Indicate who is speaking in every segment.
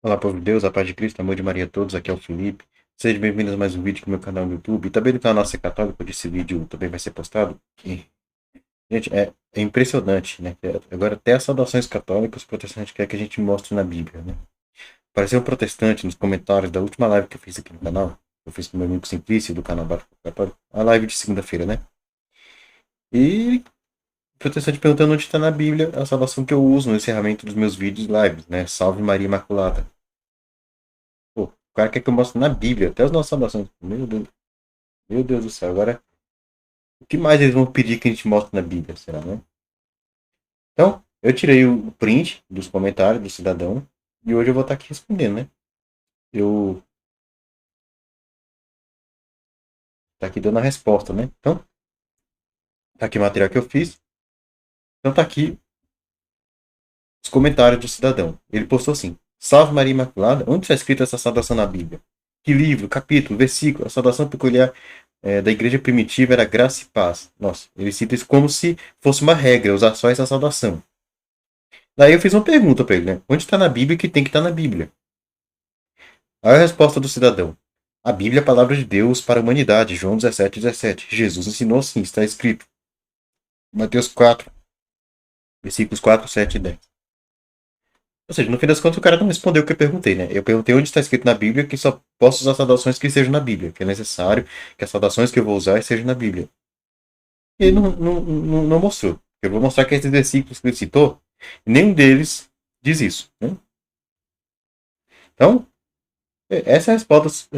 Speaker 1: Olá, povo de Deus, a paz de Cristo, amor de Maria a todos, aqui é o Felipe. Sejam bem-vindos a mais um vídeo aqui no meu canal no YouTube e também no canal Nossa Católica, onde esse vídeo também vai ser postado. Gente, é impressionante, né? Agora até as saudações católicas os protestantes querem que a gente mostre na Bíblia, né? Apareceu um protestante nos comentários da última live que eu fiz aqui no canal, eu fiz com meu amigo Simplício do canal Básico Católico, a live de segunda-feira, né? E o protestante perguntando onde está na Bíblia a salvação que eu uso no encerramento dos meus vídeos lives, né? Salve Maria Imaculada. Pô, o cara quer que eu mostre na Bíblia, até as nossas salvações. Meu Deus do céu. Agora, o que mais eles vão pedir que a gente mostre na Bíblia, será, né? Então, eu tirei o print dos comentários do cidadão e hoje eu vou estar aqui respondendo, né? Eu tá aqui dando a resposta, né? Então, tá aqui o material que eu fiz. Então tá aqui os comentários do cidadão. Ele postou assim: Salve Maria Imaculada, onde está escrita essa saudação na Bíblia? Que livro, capítulo, versículo? A saudação peculiar da igreja primitiva era graça e paz. Nossa, ele cita isso como se fosse uma regra, usar só essa saudação. Daí eu fiz uma pergunta para ele, né? Onde está na Bíblia que tem que estar na Bíblia? Aí a resposta do cidadão: a Bíblia é a palavra de Deus para a humanidade. João 17:17. Jesus ensinou assim, está escrito. Mateus 4, versículos 4, 7 e 10. Ou seja, no fim das contas o cara não respondeu o que eu perguntei, né? Eu perguntei onde está escrito na Bíblia que só posso usar saudações que estejam na Bíblia, que é necessário que as saudações que eu vou usar estejam na Bíblia. E ele não mostrou. Eu vou mostrar que esses versículos que ele citou, nenhum deles diz isso, né? Então, essa é a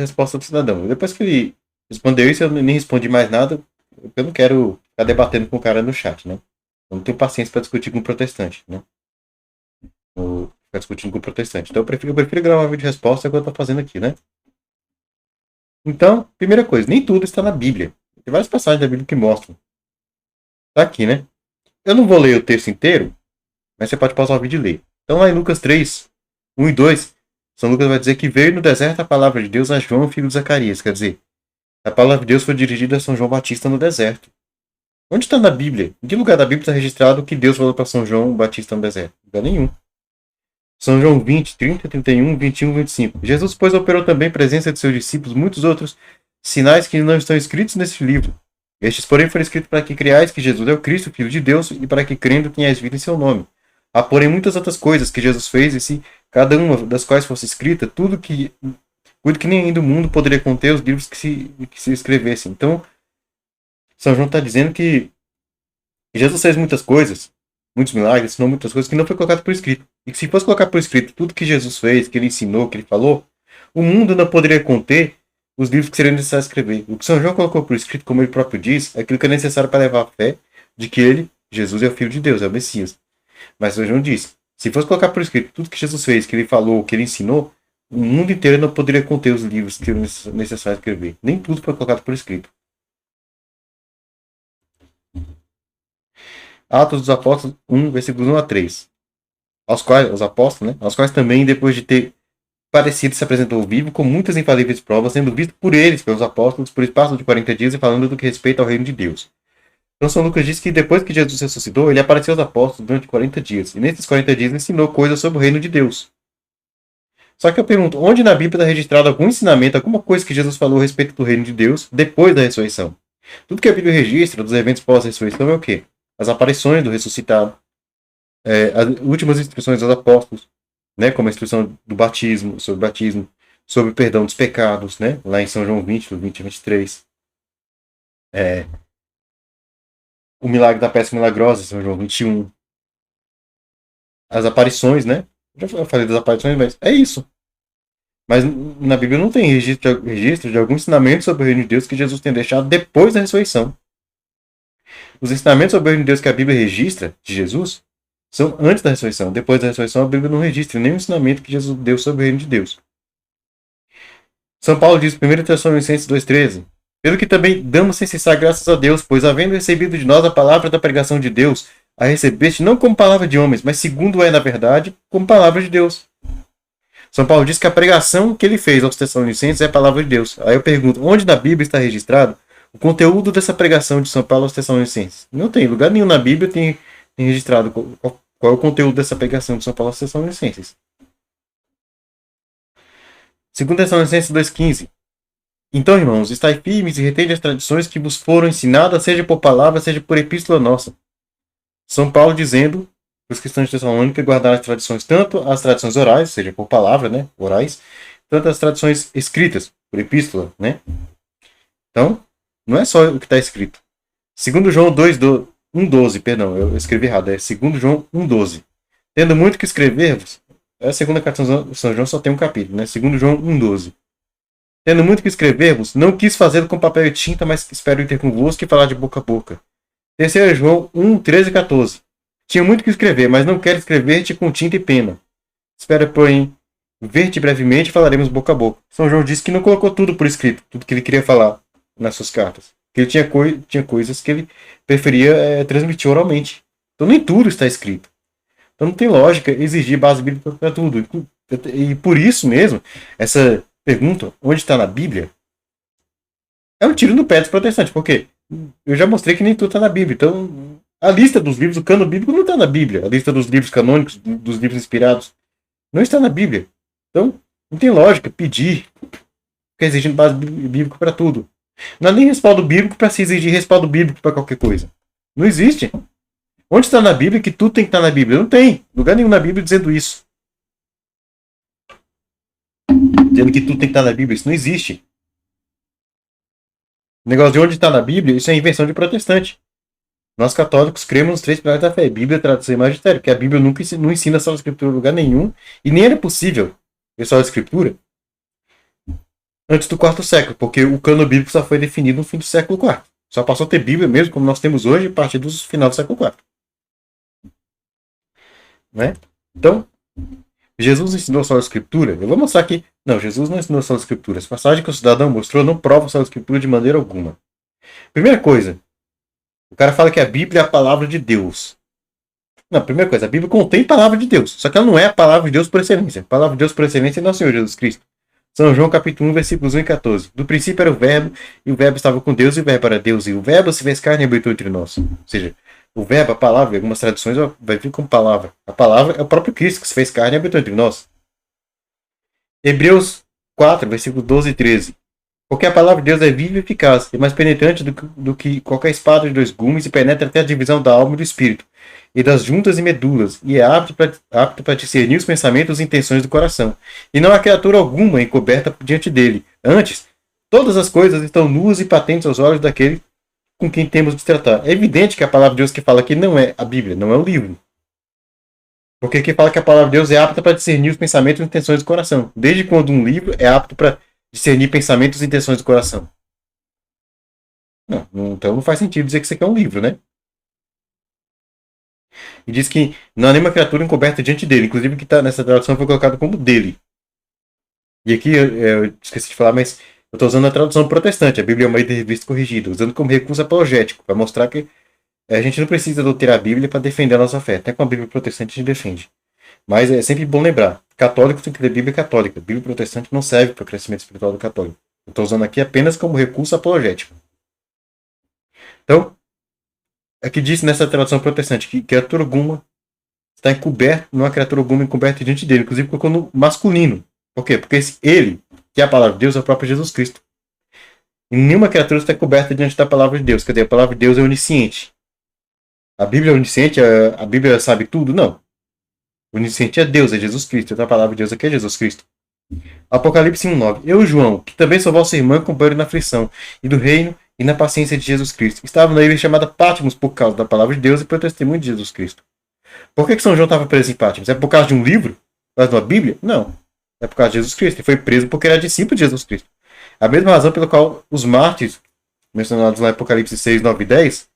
Speaker 1: resposta do cidadão. Depois que ele respondeu isso, eu nem respondi mais nada, porque eu não quero ficar debatendo com o cara no chat, né? Eu não tenho paciência para discutir com um protestante, né? Ou ficar discutindo com um protestante. Então eu prefiro gravar um vídeo de resposta que eu estou fazendo aqui, né? Então, primeira coisa, nem tudo está na Bíblia. Tem várias passagens da Bíblia que mostram. Tá aqui, né? Eu não vou ler o texto inteiro, mas você pode pausar o vídeo e ler. Então lá em Lucas 3, 1 e 2, São Lucas vai dizer que veio no deserto a palavra de Deus a João, filho de Zacarias. Quer dizer, a palavra de Deus foi dirigida a São João Batista no deserto. Onde está na Bíblia? Em que lugar da Bíblia está registrado que Deus falou para São João Batista no deserto? Em lugar nenhum. São João 20, 30, 31, 21, 25. Jesus, pois, operou também presença de seus discípulos muitos outros sinais que não estão escritos nesse livro. Estes, porém, foram escritos para que creais que Jesus é o Cristo, Filho de Deus, e para que crendo tenhais vida em seu nome. Há, porém, muitas outras coisas que Jesus fez, e se cada uma das quais fosse escrita, tudo que nem do mundo poderia conter os livros que se escrevessem. Então, São João está dizendo que Jesus fez muitas coisas, muitos milagres, ensinou muitas coisas que não foi colocado por escrito. E que se fosse colocar por escrito tudo que Jesus fez, que ele ensinou, que ele falou, o mundo não poderia conter os livros que seriam necessários escrever. O que São João colocou por escrito, como ele próprio diz, é aquilo que é necessário para levar a fé de que ele, Jesus, é o Filho de Deus, é o Messias. Mas São João diz, se fosse colocar por escrito tudo que Jesus fez, que ele falou, que ele ensinou, o mundo inteiro não poderia conter os livros que seriam necessários escrever. Nem tudo foi colocado por escrito. Atos dos Apóstolos 1, versículos 1 a 3. Aos quais, os apóstolos, né? Aos quais também, depois de ter parecido, se apresentou vivo, com muitas infalíveis provas, sendo visto por eles, pelos apóstolos, por espaço de 40 dias, e falando do que respeita ao reino de Deus. Então, São Lucas diz que depois que Jesus ressuscitou, ele apareceu aos apóstolos durante 40 dias. E nesses 40 dias ensinou coisas sobre o reino de Deus. Só que eu pergunto, onde na Bíblia está registrado algum ensinamento, alguma coisa que Jesus falou a respeito do reino de Deus depois da ressurreição? Tudo que a Bíblia registra dos eventos pós-ressurreição é o quê? As aparições do ressuscitado, as últimas instruções dos apóstolos, né, como a instrução do batismo, sobre o perdão dos pecados, né, lá em São João 20, do 20 a 23. O milagre da pesca milagrosa, São João 21. As aparições, né? Já falei das aparições, mas é isso. Mas na Bíblia não tem registro de algum ensinamento sobre o reino de Deus que Jesus tenha deixado depois da ressurreição. Os ensinamentos sobre o reino de Deus que a Bíblia registra de Jesus são antes da ressurreição. Depois da ressurreição, a Bíblia não registra nenhum ensinamento que Jesus deu sobre o reino de Deus. São Paulo diz, 1 Tessalonicenses 2,13: pelo que também damos sem cessar graças a Deus, pois havendo recebido de nós a palavra da pregação de Deus, a recebeste não como palavra de homens, mas segundo é na verdade, como palavra de Deus. São Paulo diz que a pregação que ele fez aos Tessalonicenses é a palavra de Deus. Aí eu pergunto, onde na Bíblia está registrado o conteúdo dessa pregação de São Paulo aos Tessalonicenses? Não tem, lugar nenhum na Bíblia tem registrado qual é o conteúdo dessa pregação de São Paulo aos Tessalonicenses. 2 Tessalonicenses 2,15. Então, irmãos, estai firmes e retende as tradições que vos foram ensinadas, seja por palavra, seja por epístola nossa. São Paulo dizendo para os cristãos de Tessalônica guardar as tradições, tanto as tradições orais, seja por palavra, né, orais, tanto as tradições escritas, por epístola, né. Então, não é só o que está escrito. 2 João 1,12, perdão, eu escrevi errado, é 2 João 1,12. Tendo muito que escrever-vos, a segunda carta de São João só tem um capítulo, né, 2 João 1,12. Tendo muito que escrever-vos, não quis fazê-lo com papel e tinta, mas espero ir ter convosco e falar de boca a boca. 3 João 1, 13 e 14. Tinha muito que escrever, mas não quero escrever-te com tinta e pena. Espero, porém, ver-te brevemente e falaremos boca a boca. São João disse que não colocou tudo por escrito, tudo que ele queria falar nas suas cartas. Que ele tinha coisas que ele preferia transmitir oralmente. Então nem tudo está escrito. Então não tem lógica exigir base bíblica para tudo. E por isso mesmo, essa pergunta, onde está na Bíblia, é um tiro no pé dos protestantes. Por quê? Eu já mostrei que nem tudo está na Bíblia. Então, a lista dos livros, o cano bíblico não está na Bíblia. A lista dos livros canônicos, dos livros inspirados, não está na Bíblia. Então, não tem lógica pedir, ficar exigindo base bíblica para tudo. Não há nem respaldo bíblico para se exigir respaldo bíblico para qualquer coisa. Não existe. Onde está na Bíblia que tudo tem que estar na Bíblia? Não tem. Lugar nenhum na Bíblia dizendo isso. Dizendo que tudo tem que estar na Bíblia. Isso não existe. O negócio de onde está na Bíblia, isso é invenção de protestante. Nós católicos cremos nos 3 pilares da fé: Bíblia, tradição e magistério. Que a Bíblia nunca não ensina só a escritura em lugar nenhum. E nem era possível ver só a escritura antes do 4º século. Porque o cano bíblico só foi definido no fim do século IV. Só passou a ter Bíblia mesmo, como nós temos hoje, a partir do final do século IV. Né? Então, Jesus ensinou só a escritura. Eu vou mostrar aqui. Não, Jesus não ensinou só a escritura. Essa passagem que o cidadão mostrou não prova só a escritura de maneira alguma. Primeira coisa, o cara fala que a Bíblia é a palavra de Deus. Não, primeira coisa, a Bíblia contém a palavra de Deus. Só que ela não é a palavra de Deus por excelência. A palavra de Deus por excelência é nosso Senhor Jesus Cristo. São João capítulo 1, versículos 1 e 14. Do princípio era o verbo, e o verbo estava com Deus, e o verbo era Deus. E o verbo se fez carne e habitou entre nós. Ou seja, o verbo, a palavra, em algumas traduções vai vir como palavra. A palavra é o próprio Cristo que se fez carne e habitou entre nós. Hebreus 4, versículos 12 e 13. Porque a palavra de Deus é viva e eficaz, e mais penetrante do que qualquer espada de 2 gumes, e penetra até a divisão da alma e do espírito, e das juntas e medulas, e é apto para discernir os pensamentos e intenções do coração. E não há criatura alguma encoberta diante dele. Antes, todas as coisas estão nuas e patentes aos olhos daquele com quem temos de tratar. É evidente que a palavra de Deus que fala aqui não é a Bíblia, não é o livro. Porque aqui fala que a palavra de Deus é apta para discernir os pensamentos e intenções do coração. Desde quando um livro é apto para discernir pensamentos e intenções do coração? Não, então não faz sentido dizer que isso aqui é um livro, né? E diz que não há nenhuma criatura encoberta diante dele. Inclusive, o que está nessa tradução foi colocado como dele. E aqui, eu esqueci de falar, mas eu estou usando a tradução protestante. A Bíblia é uma revista corrigida, usando como recurso apologético, para mostrar que a gente não precisa adulterar a Bíblia para defender a nossa fé. Até com a Bíblia protestante a gente defende. Mas é sempre bom lembrar. Católicos tem que ler Bíblia católica. Bíblia protestante não serve para o crescimento espiritual do católico. Eu estou usando aqui apenas como recurso apologético. Então, aqui diz nessa tradução protestante que criatura alguma está encoberto, não há criatura alguma encoberta diante dele. Inclusive colocou no masculino. Por quê? Porque ele, que é a palavra de Deus, é o próprio Jesus Cristo. E nenhuma criatura está encoberta diante da palavra de Deus. Quer dizer, a palavra de Deus é onisciente. A Bíblia é onisciente? A Bíblia sabe tudo? Não. O onisciente é Deus, é Jesus Cristo. Então a palavra de Deus aqui é Jesus Cristo. Apocalipse 1:9. Eu, João, que também sou vossa irmã, companheiro na aflição, e do reino e na paciência de Jesus Cristo. Estava na ilha chamada Patmos por causa da palavra de Deus e pelo testemunho de Jesus Cristo. Por que São João estava preso em Patmos? É por causa de um livro? Por causa de uma Bíblia? Não. É por causa de Jesus Cristo. Ele foi preso porque era discípulo de Jesus Cristo. A mesma razão pela qual os mártires, mencionados lá em Apocalipse 6, 9 e 10,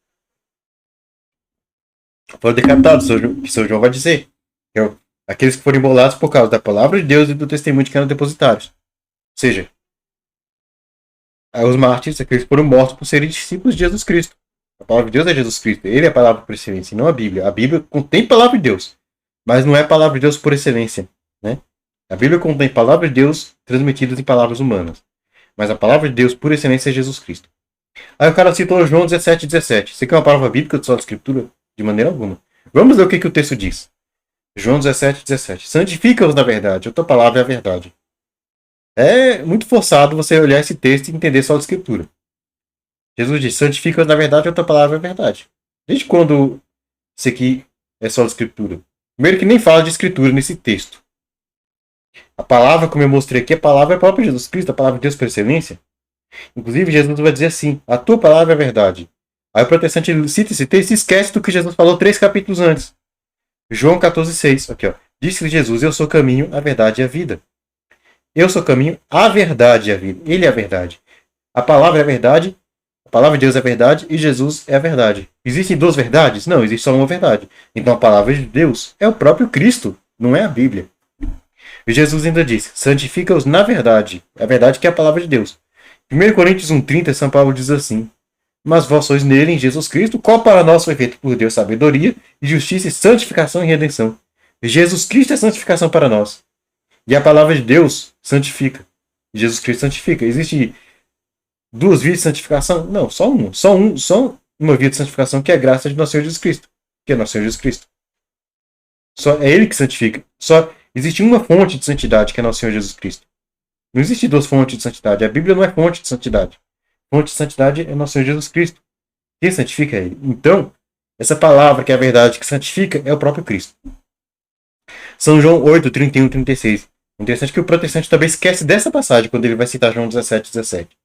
Speaker 1: foram decapitados, que São João vai dizer. Aqueles que foram embolados por causa da palavra de Deus e do testemunho de que eram depositários. Ou seja, os mártires, aqueles que foram mortos por serem discípulos de Jesus Cristo. A palavra de Deus é Jesus Cristo. Ele é a palavra por excelência, não a Bíblia. A Bíblia contém palavra de Deus, mas não é a palavra de Deus por excelência. Né? A Bíblia contém palavras de Deus transmitidas em palavras humanas. Mas a palavra de Deus por excelência é Jesus Cristo. Aí o cara citou João 17:17. Isso aqui é uma palavra bíblica só de escritura? De maneira alguma. Vamos ver o que o texto diz. João 17:17. Santifica-os na verdade. A tua palavra é a verdade. É muito forçado você olhar esse texto e entender só a escritura. Jesus disse, santifica na verdade, outra palavra é verdade. Desde quando isso aqui é só a escritura? Primeiro que nem fala de escritura nesse texto. A palavra, como eu mostrei aqui, a palavra é a própria Jesus Cristo, a palavra de Deus por excelência. Inclusive, Jesus vai dizer assim, a tua palavra é verdade. Aí o protestante cita esse texto e esquece do que Jesus falou 3 capítulos antes. João 14,6. Aqui, ó. Disse-lhe Jesus, eu sou o caminho, a verdade e a vida. Eu sou o caminho, a verdade e a vida. Ele é a verdade. A palavra é a verdade, a palavra de Deus é a verdade e Jesus é a verdade. Existem duas verdades? Não, existe só uma verdade. Então a palavra de Deus é o próprio Cristo, não é a Bíblia. E Jesus ainda disse, santifica-os na verdade. A verdade que é a palavra de Deus. 1 Coríntios 1,30, São Paulo diz assim, mas vós sois nele, em Jesus Cristo, qual para nós foi feito por Deus sabedoria, e justiça, e santificação e redenção. Jesus Cristo é santificação para nós. E a palavra de Deus santifica. Jesus Cristo santifica. Existe duas vias de santificação? Não, só uma. Só uma via de santificação que é a graça de nosso Senhor Jesus Cristo. Que é nosso Senhor Jesus Cristo. Só é Ele que santifica. Só existe uma fonte de santidade, que é nosso Senhor Jesus Cristo. Não existe duas fontes de santidade. A Bíblia não é fonte de santidade. Fonte de santidade é nosso Senhor Jesus Cristo. Quem santifica é Ele. Então, essa palavra que é a verdade que santifica é o próprio Cristo. São João 8, 31 e 36. Interessante que o protestante também esquece dessa passagem quando ele vai citar João 17, 17.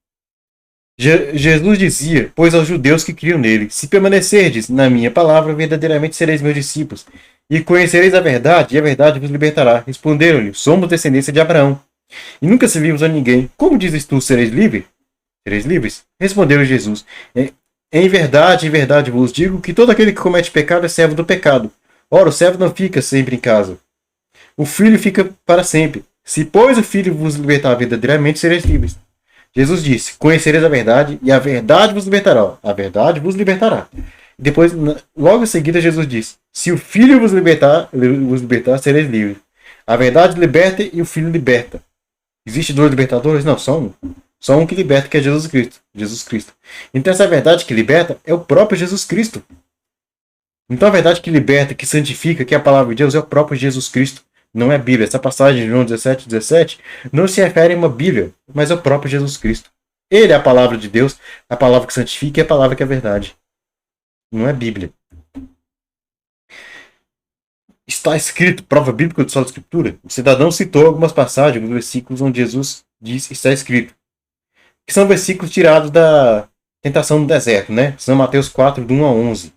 Speaker 1: Jesus dizia, pois aos judeus que criam nele, se permanecerdes na minha palavra, verdadeiramente sereis meus discípulos, e conhecereis a verdade, e a verdade vos libertará. Responderam-lhe, somos descendência de Abraão, e nunca servimos a ninguém. Como dizes tu, sereis livres? Sereis livres? Respondeu Jesus, em verdade vos digo que todo aquele que comete pecado é servo do pecado. Ora, o servo não fica sempre em casa. O filho fica para sempre. Se, pois, o filho vos libertar verdadeiramente, sereis livres. Jesus disse, conhecereis a verdade, e a verdade vos libertará. A verdade vos libertará. Depois, logo em seguida, Jesus disse, se o filho vos libertar, sereis livres. A verdade liberta e o filho liberta. Existem dois libertadores? Não, só um. Só um que liberta, que é Jesus Cristo. Jesus Cristo. Então essa verdade que liberta é o próprio Jesus Cristo. Então a verdade que liberta, que santifica, que é a palavra de Deus, é o próprio Jesus Cristo. Não é a Bíblia. Essa passagem de João 17, 17 não se refere a uma Bíblia, mas ao próprio Jesus Cristo. Ele é a palavra de Deus, a palavra que santifica e a palavra que é a verdade. Não é Bíblia. Está escrito, prova bíblica de sua escritura. O cidadão citou algumas passagens, alguns versículos onde Jesus diz está escrito. Que são versículos tirados da tentação no deserto, né? São Mateus 4, do 1 a 11.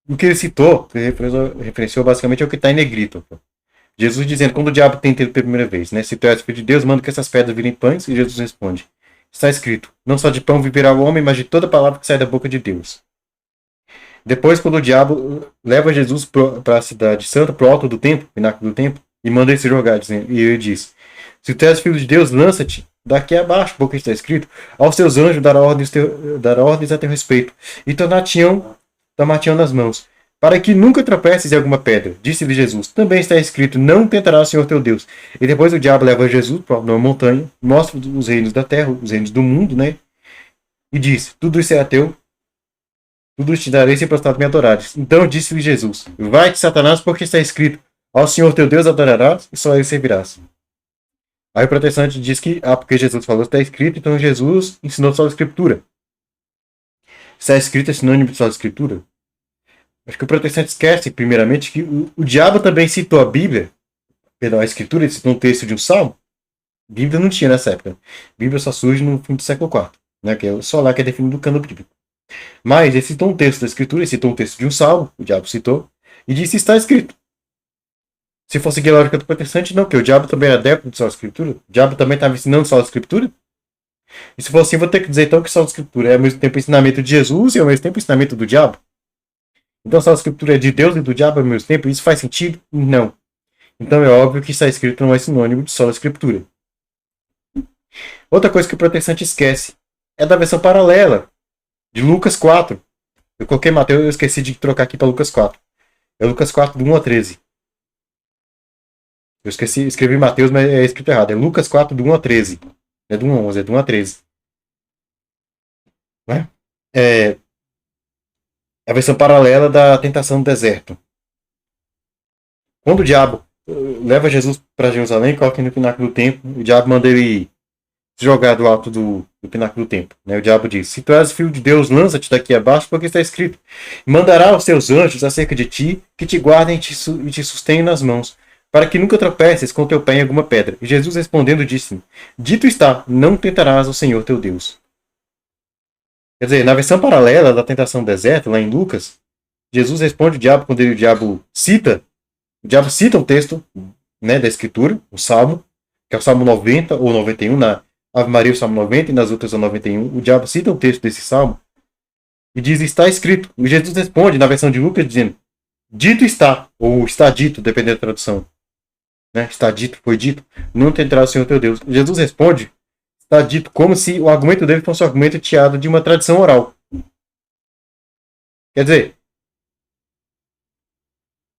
Speaker 1: O que ele citou, que ele referenciou basicamente é o que está em negrito. Jesus dizendo, quando o diabo tenta ele pela primeira vez, né? Se tu és filho de Deus, manda que essas pedras virem pães. E Jesus responde, está escrito, não só de pão viverá o homem, mas de toda palavra que sai da boca de Deus. Depois, quando o diabo leva Jesus para a cidade santa, para o alto do templo, pináculo do templo, e manda ele se jogar, dizendo, e ele diz, se tu és filho de Deus, lança-te daqui abaixo, porque está escrito, aos teus anjos dará ordens a teu respeito, e tomar-te-ão nas mãos, para que nunca tropeces em alguma pedra. Disse-lhe Jesus, também está escrito, não tentarás o Senhor teu Deus. E depois o diabo leva Jesus para uma montanha, mostra os reinos da terra, os reinos do mundo, né? E diz, tudo isso é teu, tudo te darei se prostrado me adorares. Então disse-lhe Jesus, vai-te Satanás, porque está escrito, ao Senhor teu Deus adorarás, e só a ele servirás. Aí o protestante diz que, porque Jesus falou, está escrito, então Jesus ensinou só a escritura. Está escrito é sinônimo de só a escritura? Acho que o protestante esquece, primeiramente, que o diabo também citou a Bíblia, perdão, a escritura, ele citou um texto de um salmo. Bíblia não tinha nessa época. Bíblia só surge no fim do século IV, né, que é só lá que é definido o cânon bíblico. Mas ele citou um texto da escritura, ele citou um texto de um salmo, o diabo citou, e disse está escrito. Se fosse seguir a lógica do protestante, não, porque o diabo também era adepto de só a escritura. O diabo também estava ensinando só a escritura. E se for assim, vou ter que dizer então que só a escritura é ao mesmo tempo o ensinamento de Jesus e ao mesmo tempo o ensinamento do diabo. Então só a escritura é de Deus e do diabo ao mesmo tempo? Isso faz sentido? Não. Então é óbvio que está escrito não é sinônimo de só a escritura. Outra coisa que o protestante esquece é da versão paralela de Lucas 4. Eu coloquei Mateus, eu esqueci de trocar aqui para Lucas 4. É Lucas 4, do 1 a 13. Eu escrevi Mateus, mas é escrito errado. É Lucas 4, do 1 a 13. Não é do 1 a 11, é do 1 a 13. Né? É a versão paralela da tentação do deserto. Quando o diabo leva Jesus para Jerusalém, coloca ele no pináculo do templo. O diabo manda ele se jogar do alto do pináculo do templo. Né? O diabo diz: se tu és filho de Deus, lança-te daqui abaixo, porque está escrito: mandará os seus anjos acerca de ti, que te guardem e te sustenham nas mãos, para que nunca tropeces com teu pé em alguma pedra. E Jesus respondendo disse: dito está, não tentarás o Senhor teu Deus. Quer dizer, na versão paralela da tentação do deserto, lá em Lucas, Jesus responde o diabo quando o diabo cita um texto, né, da Escritura, o Salmo, que é o Salmo 90 ou 91, na Ave Maria o Salmo 90 e nas outras o 91. O diabo cita um texto desse Salmo e diz: está escrito. E Jesus responde na versão de Lucas dizendo: dito está, ou está dito, dependendo da tradução. Né? Está dito, foi dito, não tentará o Senhor teu Deus. Jesus responde: está dito, como se o argumento dele fosse um argumento tirado de uma tradição oral. Quer dizer,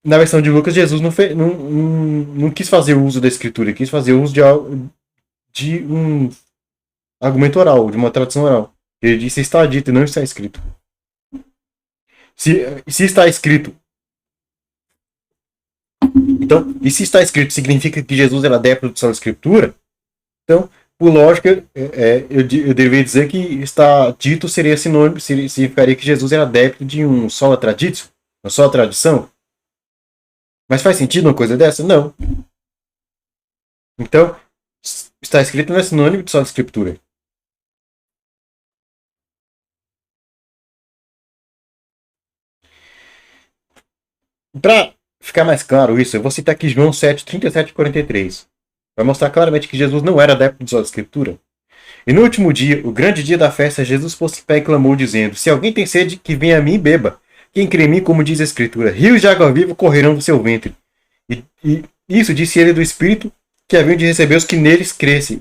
Speaker 1: na versão de Lucas, Jesus não quis fazer uso da escritura, ele quis fazer uso de um argumento oral, de uma tradição oral. Ele disse: está dito e não está escrito. Se está escrito. Então, e se está escrito significa que Jesus era adepto da escritura, então, por lógica, eu deveria dizer que está dito seria sinônimo, significaria que Jesus era adepto de um sola traditio, uma sola tradição. Mas faz sentido uma coisa dessa? Não. Então, está escrito não é sinônimo de sola escritura. Para ficar mais claro isso, eu vou citar aqui João 7, 37 e 43. Vai mostrar claramente que Jesus não era adepto de sola escritura. E no último dia, o grande dia da festa, Jesus pôs-se em pé e clamou, dizendo: se alguém tem sede, que venha a mim e beba. Quem crê em mim, como diz a Escritura, rios de água viva correrão do seu ventre. E isso disse ele do Espírito que haviam de receber os que nele crescem.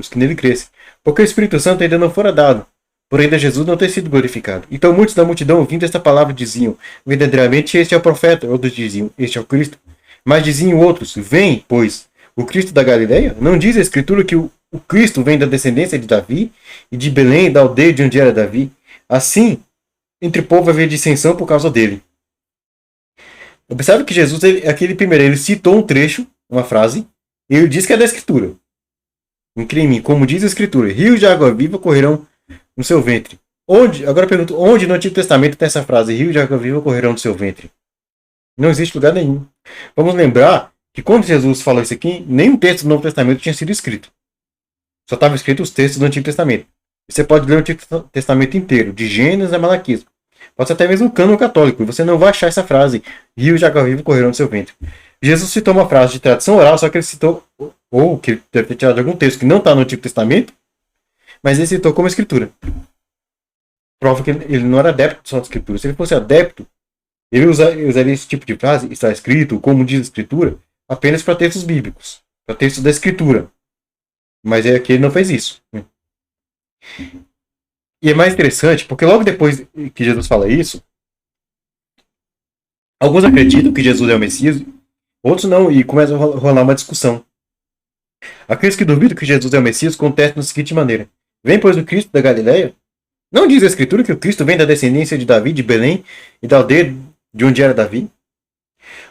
Speaker 1: Porque o Espírito Santo ainda não fora dado, por ainda Jesus não ter sido glorificado. Então muitos da multidão, ouvindo esta palavra, diziam: verdadeiramente este é o profeta. Outros diziam: este é o Cristo. Mas diziam outros: vem, pois, o Cristo da Galileia? Não diz a Escritura que o Cristo vem da descendência de Davi e de Belém, da aldeia de onde era Davi? Assim, entre o povo havia dissensão por causa dele. Observe que Jesus, aquele primeiro, ele citou um trecho, uma frase, e ele diz que é da Escritura. Em crime, como diz a Escritura, rios de água viva correrão no seu ventre. Onde? Agora eu pergunto, onde no Antigo Testamento tem essa frase, rios de água viva correrão no seu ventre? Não existe lugar nenhum. Vamos lembrar que quando Jesus falou isso aqui, nenhum texto do Novo Testamento tinha sido escrito. Só estavam escritos os textos do Antigo Testamento. Você pode ler o Antigo Testamento inteiro, de Gênesis a Malaquias. Pode ser até mesmo o cânon católico, e você não vai achar essa frase, rios de água viva correrão no seu ventre. Jesus citou uma frase de tradição oral, só que ele citou, ou que ele deve ter tirado de algum texto que não está no Antigo Testamento, mas ele citou como escritura. Prova que ele não era adepto só da escritura. Se ele fosse adepto, ele usaria esse tipo de frase, está escrito, como diz a escritura, apenas para textos bíblicos, para textos da escritura. Mas é que ele não fez isso. E é mais interessante, porque logo depois que Jesus fala isso, alguns acreditam que Jesus é o Messias, outros não, e começa a rolar uma discussão. Aqueles que duvidam que Jesus é o Messias contestam da seguinte maneira: vem, pois, o Cristo da Galileia? Não diz a Escritura que o Cristo vem da descendência de Davi, de Belém e da aldeia de onde era Davi?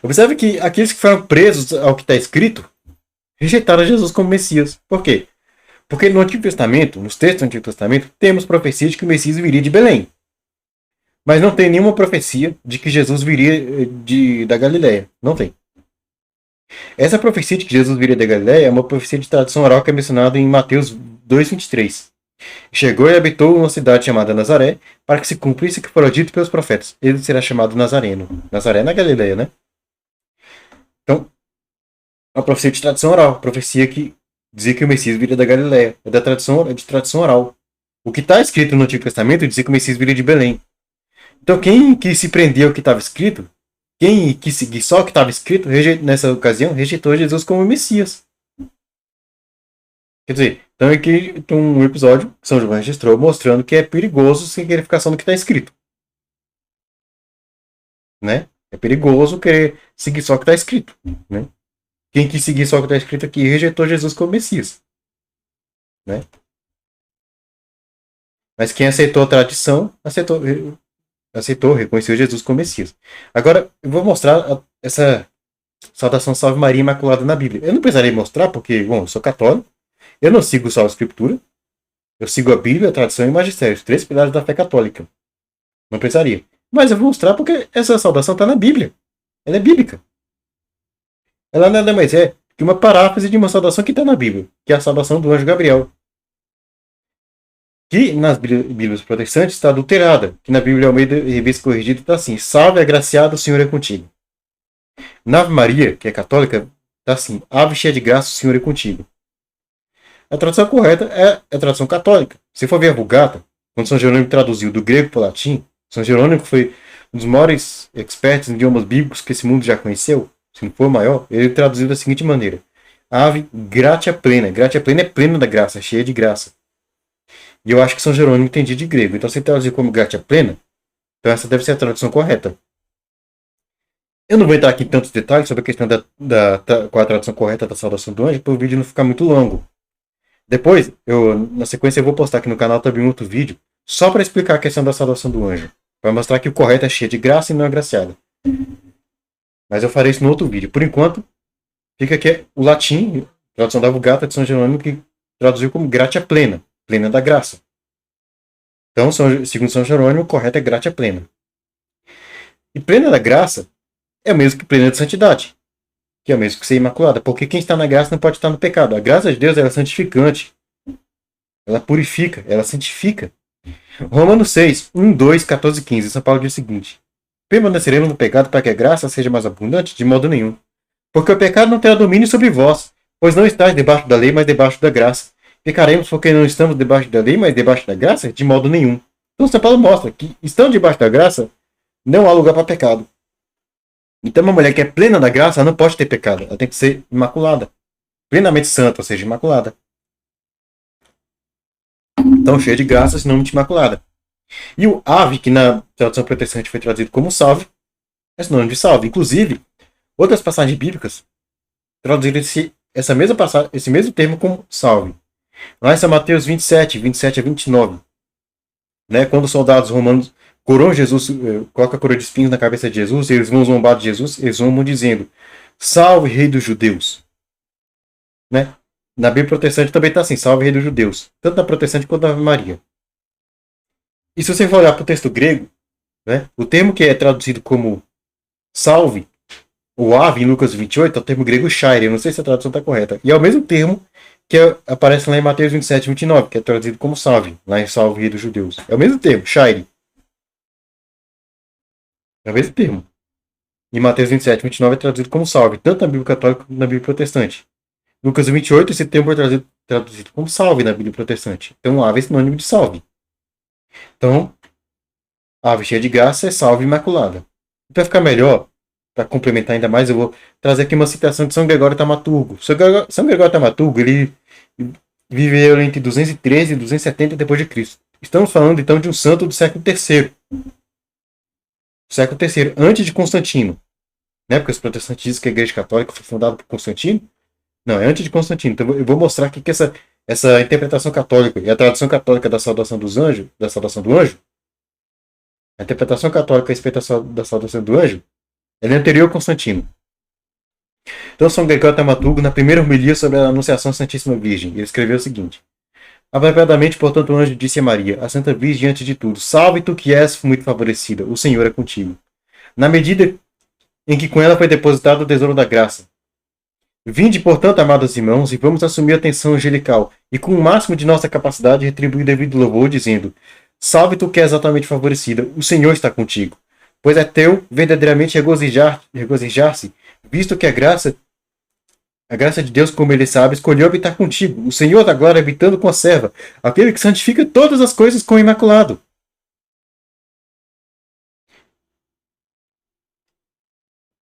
Speaker 1: Observe que aqueles que foram presos ao que está escrito rejeitaram Jesus como Messias. Por quê? Porque no Antigo Testamento, nos textos do Antigo Testamento, temos profecia de que o Messias viria de Belém. Mas não tem nenhuma profecia de que Jesus viria da Galileia. Não tem. Essa profecia de que Jesus viria da Galileia é uma profecia de tradição oral que é mencionada em Mateus 2,23. Chegou e habitou uma cidade chamada Nazaré, para que se cumprisse o que fora dito pelos profetas. Ele será chamado Nazareno. Nazaré na Galileia, né? Então, uma profecia de tradição oral. Profecia que dizia que o Messias viria da Galileia. É de tradição oral. O que está escrito no Antigo Testamento dizia que o Messias viria de Belém. Então, quem que se prendeu ao que estava escrito, quem que seguir só o que estava escrito, nessa ocasião, rejeitou Jesus como Messias. Quer dizer, então aqui tem um episódio que São João registrou mostrando que é perigoso sem querer ficar só no que está escrito. Né? É perigoso querer seguir só o que está escrito. Né? Quem quis seguir só o que está escrito aqui rejeitou Jesus como Messias. Né? Mas quem aceitou a tradição, aceitou, reconheceu Jesus como Messias. Agora, eu vou mostrar essa saudação Salve Maria Imaculada na Bíblia. Eu não precisaria mostrar, porque, bom, eu sou católico, eu não sigo só a Escritura, eu sigo a Bíblia, a tradição e o magistério, os 3 pilares da fé católica. Não precisaria. Mas eu vou mostrar porque essa saudação está na Bíblia. Ela é bíblica. Ela nada mais é que uma paráfrase de uma saudação que está na Bíblia, que é a saudação do anjo Gabriel. Que nas Bíblias protestantes está adulterada, que na Bíblia Almeida Revista Corrigida está assim: Salve, agraciado, o Senhor é contigo. Na Ave Maria, que é católica, está assim: Ave cheia de graça, o Senhor é contigo. A tradução correta é a tradução católica. Se for ver a Vulgata, quando São Jerônimo traduziu do grego para o latim, São Jerônimo foi um dos maiores expertos em idiomas bíblicos que esse mundo já conheceu, se não for o maior, ele traduziu da seguinte maneira: Ave gratia plena. Gratia plena é plena da graça, é cheia de graça. E eu acho que São Jerônimo entendia de grego. Então, se ele traduzir como gratia plena, então essa deve ser a tradução correta. Eu não vou entrar aqui em tantos detalhes sobre a questão qual é a tradução correta da saudação do anjo, para o vídeo não ficar muito longo. Depois, na sequência, eu vou postar aqui no canal também um outro vídeo, só para explicar a questão da saudação do anjo. Para mostrar que o correto é cheio de graça e não agraciado. Mas eu farei isso no outro vídeo. Por enquanto, fica aqui o latim, tradução da Vulgata de São Jerônimo, que traduziu como gratia plena, plena da graça. Então, segundo São Jerônimo, o correto é gratia plena. E plena da graça é o mesmo que plena de santidade, que é o mesmo que ser imaculada, porque quem está na graça não pode estar no pecado. A graça de Deus ela é santificante, ela purifica, ela santifica. Romanos 6, 1, 2, 14 e 15, São Paulo diz o seguinte: permaneceremos no pecado para que a graça seja mais abundante? De modo nenhum. Porque o pecado não terá domínio sobre vós, pois não estáis debaixo da lei, mas debaixo da graça. Pecaremos porque não estamos debaixo da lei, mas debaixo da graça? De modo nenhum. Então São Paulo mostra que, estando debaixo da graça, não há lugar para pecado. Então uma mulher que é plena da graça, ela não pode ter pecado. Ela tem que ser imaculada. Plenamente santa, ou seja, imaculada. Então cheia de graça, sinônimo de imaculada. E o ave, que na tradução protestante foi traduzido como salve, é sinônimo de salve. Inclusive, outras passagens bíblicas traduziram esse mesmo termo como salve. Lá em São Mateus 27, 27 a 29. Né, quando os soldados romanos coroam Jesus, colocam a coroa de espinhos na cabeça de Jesus, e eles vão zombar de Jesus, eles zombam dizendo: Salve, Rei dos Judeus. Né? Na Bíblia protestante também está assim: Salve, Rei dos Judeus. Tanto na protestante quanto na Ave Maria. E se você for olhar para o texto grego, né, o termo que é traduzido como salve, ou ave, em Lucas 28, é o termo grego shaire. Eu não sei se a tradução está correta. E é o mesmo termo que aparece lá em Mateus 27, 29, que é traduzido como salve, lá em Salve, Rei dos Judeus. É o mesmo termo, shaire. É o mesmo termo. Em Mateus 27, 29 é traduzido como salve, tanto na Bíblia Católica quanto na Bíblia Protestante. Lucas 28, esse termo é traduzido como salve na Bíblia Protestante. Então, ave é sinônimo de salve. Então, ave cheia de graça é salve imaculada. Para ficar melhor, para complementar ainda mais, eu vou trazer aqui uma citação de São Gregório Taumaturgo. São Gregório Taumaturgo, ele viveu entre 213 e 270 d.C. Estamos falando então de um santo do século III. Século III, antes de Constantino. Né? Porque os protestantes dizem que a Igreja Católica foi fundada por Constantino. Não, é antes de Constantino. Então eu vou mostrar aqui que essa interpretação católica e a tradução católica da saudação dos anjos, da saudação do anjo, a interpretação católica a respeito da saudação do anjo, ela é anterior a Constantino. Então São Gregório Taumaturgo, na primeira homilia sobre a Anunciação à Santíssima Virgem, ele escreveu o seguinte: apropriadamente, portanto, o anjo disse a Maria, a Santa Virgem diante de tudo: Salve tu que és muito favorecida, o Senhor é contigo. Na medida em que com ela foi depositado o tesouro da graça. Vinde, portanto, amados irmãos, e vamos assumir a atenção angelical, e com o máximo de nossa capacidade retribuir devido louvor, dizendo: Salve tu que és altamente favorecida, o Senhor está contigo. Pois é teu verdadeiramente regozijar-se, visto que a graça de Deus, como ele sabe, escolheu habitar contigo. O Senhor da glória habitando conserva, aquele que santifica todas as coisas com o imaculado.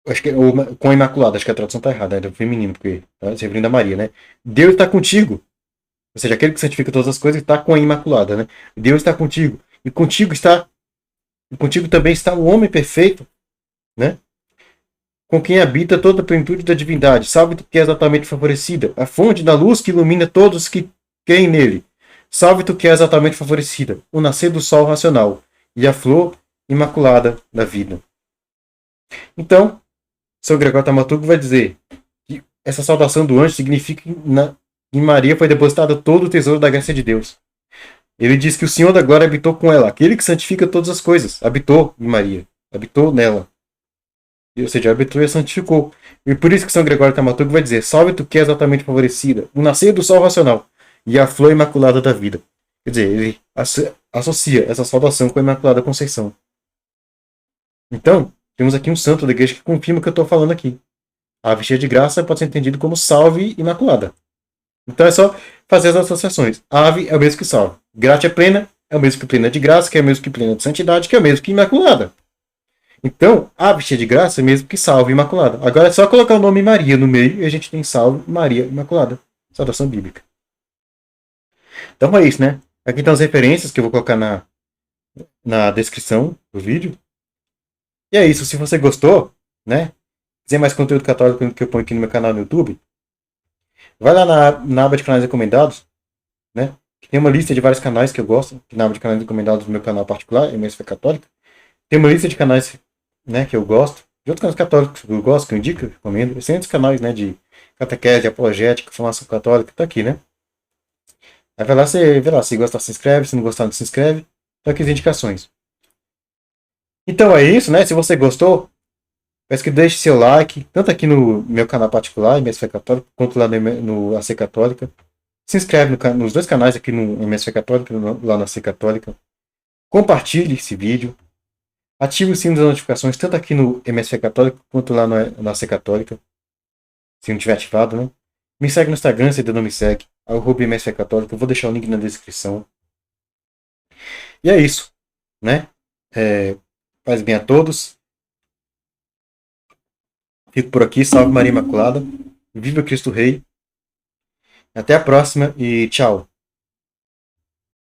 Speaker 1: Acho que com a imaculada, acho que a tradução está errada, é do feminino, porque tá se referindo a Maria, né? Deus está contigo. Ou seja, aquele que santifica todas as coisas está com a imaculada, né? Deus está contigo. E contigo também está o homem perfeito, né? Com quem habita toda a plenitude da divindade. Salve tu que és altamente favorecida, a fonte da luz que ilumina todos que creem nele. Salve tu que és altamente favorecida, o nascer do sol racional e a flor imaculada da vida. Então, São Gregório Tamaturgo vai dizer que essa saudação do anjo significa que em Maria foi depositado todo o tesouro da graça de Deus. Ele diz que o Senhor da Glória habitou com ela, aquele que santifica todas as coisas, habitou em Maria, habitou nela. Ou seja, habitou e a santificou. E por isso que São Gregório Tamaturgo vai dizer: salve tu que és altamente favorecida, o nascer do sol racional e a flor imaculada da vida. Quer dizer, ele associa essa saudação com a Imaculada Conceição. Então, temos aqui um santo da igreja que confirma o que eu estou falando aqui. A Ave cheia de graça pode ser entendido como salve imaculada. Então é só fazer as associações. Ave é o mesmo que salve. Gratia plena é o mesmo que plena de graça, que é o mesmo que plena de santidade, que é o mesmo que imaculada. Então, ave cheia de graça é o mesmo que salve imaculada. Agora é só colocar o nome Maria no meio e a gente tem salve Maria Imaculada. Saudação bíblica. Então é isso, né? Aqui estão as referências que eu vou colocar na descrição do vídeo. E é isso. Se você gostou, né? Quiser mais conteúdo católico que eu ponho aqui no meu canal no YouTube, vai lá na aba de canais recomendados, né? Tem uma lista de vários canais que eu gosto, na aba de canais recomendados do meu canal particular, MSF Católica. Tem uma lista de canais, né, que eu gosto, de outros canais católicos que eu gosto, que eu indico, eu recomendo. Tem outros canais, né, de catequese, apologética, formação católica, tá aqui, né? Aí vai lá, você vê lá, se gostar, se inscreve, se não gostar, não se inscreve. Tá aqui as indicações. Então é isso, né? Se você gostou, peço que deixe seu like, tanto aqui no meu canal particular, MSF Católica, quanto lá no AC Católica. Se inscreve nos dois canais aqui no MSF Católica, lá na AC Católica. Compartilhe esse vídeo. Ative o sino das notificações, tanto aqui no MSF Católica, quanto lá na AC Católica. Se não tiver ativado, né? Me segue no Instagram, se ainda não me segue. @MSF Católica. Eu vou deixar o link na descrição. E é isso, né? Paz bem a todos. Fico por aqui. Salve Maria Imaculada. Viva Cristo Rei. Até a próxima e tchau.